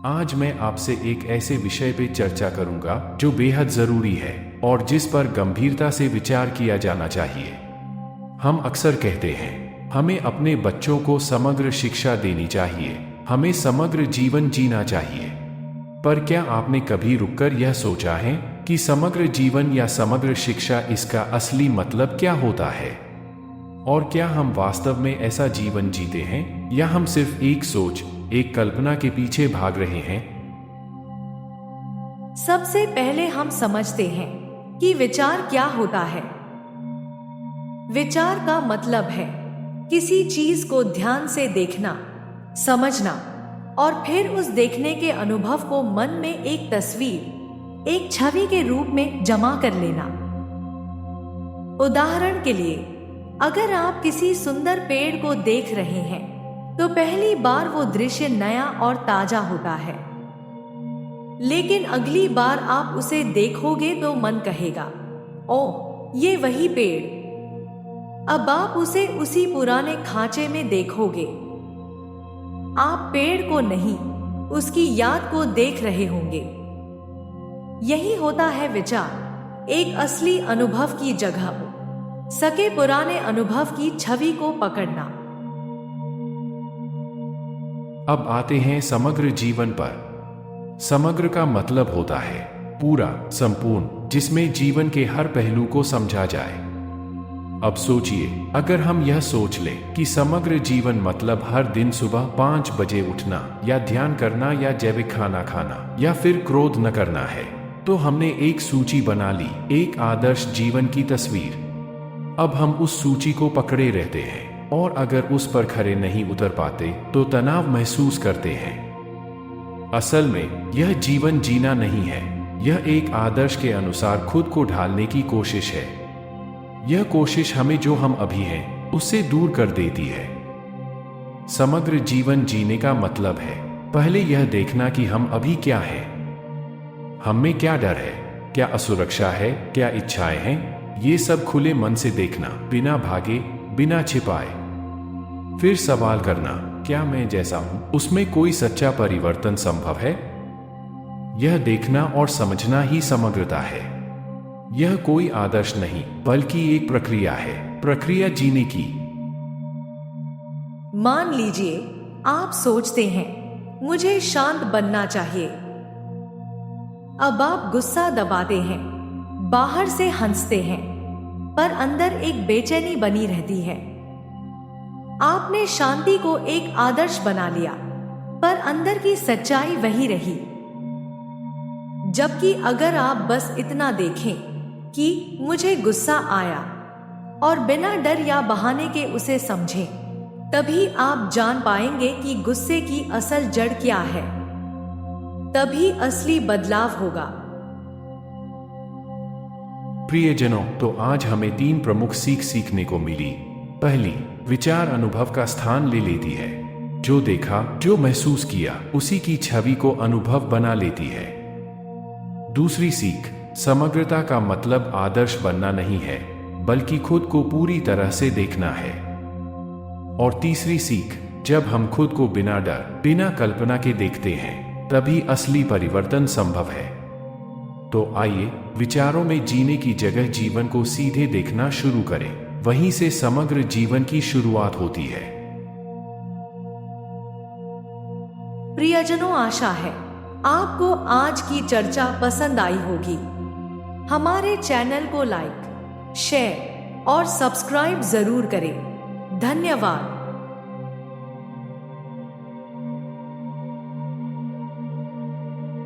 आज मैं आपसे एक ऐसे विषय पे चर्चा करूंगा जो बेहद जरूरी है और जिस पर गंभीरता से विचार किया जाना चाहिए। हम अक्सर कहते हैं हमें अपने बच्चों को समग्र शिक्षा देनी चाहिए, हमें समग्र जीवन जीना चाहिए। पर क्या आपने कभी रुककर यह सोचा है कि समग्र जीवन या समग्र शिक्षा इसका असली मतलब क्या होता है? और क्या हम वास्तव में ऐसा जीवन जीते हैं या हम सिर्फ एक सोच, एक कल्पना के पीछे भाग रहे हैं? सबसे पहले हम समझते हैं कि विचार क्या होता है। विचार का मतलब है किसी चीज को ध्यान से देखना, समझना और फिर उस देखने के अनुभव को मन में एक तस्वीर, एक छवि के रूप में जमा कर लेना। उदाहरण के लिए, अगर आप किसी सुंदर पेड़ को देख रहे हैं तो पहली बार वो दृश्य नया और ताजा होता है, लेकिन अगली बार आप उसे देखोगे तो मन कहेगा, ओह, ये वही पेड़। अब आप उसे उसी पुराने खांचे में देखोगे। आप पेड़ को नहीं, उसकी याद को देख रहे होंगे। यही होता है विचार, एक असली अनुभव की जगह सके पुराने अनुभव की छवि को पकड़ना। अब आते हैं समग्र जीवन पर। समग्र का मतलब होता है पूरा, संपूर्ण, जिसमें जीवन के हर पहलू को समझा जाए। अब सोचिए, अगर हम यह सोच लें कि समग्र जीवन मतलब हर दिन सुबह 5 बजे उठना या ध्यान करना या जैविक खाना खाना या फिर क्रोध न करना है, तो हमने एक सूची बना ली, एक आदर्श जीवन की तस्वीर। अब हम उस सूची को पकड़े रहते हैं और अगर उस पर खरे नहीं उतर पाते तो तनाव महसूस करते हैं। असल में यह जीवन जीना नहीं है, यह एक आदर्श के अनुसार खुद को ढालने की कोशिश है। यह कोशिश हमें जो हम अभी हैं उससे दूर कर देती है। समग्र जीवन जीने का मतलब है पहले यह देखना कि हम अभी क्या हैं, हम में क्या डर है, क्या असुरक्षा है, क्या इच्छाएं हैं। ये सब खुले मन से देखना, बिना भागे, बिना छिपाए। फिर सवाल करना, क्या मैं जैसा हूं उसमें कोई सच्चा परिवर्तन संभव है? यह देखना और समझना ही समग्रता है। यह कोई आदर्श नहीं बल्कि एक प्रक्रिया है, प्रक्रिया जीने की। मान लीजिए आप सोचते हैं मुझे शांत बनना चाहिए। अब आप गुस्सा दबाते हैं, बाहर से हंसते हैं, पर अंदर एक बेचैनी बनी रहती है। आपने शांति को एक आदर्श बना लिया, पर अंदर की सच्चाई वही रही। जबकि अगर आप बस इतना देखें कि मुझे गुस्सा आया और बिना डर या बहाने के उसे समझें, तभी आप जान पाएंगे कि गुस्से की असल जड़ क्या है। तभी असली बदलाव होगा। प्रियजनों, तो आज हमें 3 प्रमुख सीखने को मिली। पहली, विचार अनुभव का स्थान ले लेती है। जो देखा, जो महसूस किया, उसी की छवि को अनुभव बना लेती है। दूसरी सीख, समग्रता का मतलब आदर्श बनना नहीं है बल्कि खुद को पूरी तरह से देखना है। और तीसरी सीख, जब हम खुद को बिना डर, बिना कल्पना के देखते हैं तभी असली परिवर्तन संभव है। तो आइए विचारों में जीने की जगह जीवन को सीधे देखना शुरू करें। वहीं से समग्र जीवन की शुरुआत होती है। प्रियजनों, आशा है आपको आज की चर्चा पसंद आई होगी। हमारे चैनल को लाइक, शेयर और सब्सक्राइब जरूर करें। धन्यवाद।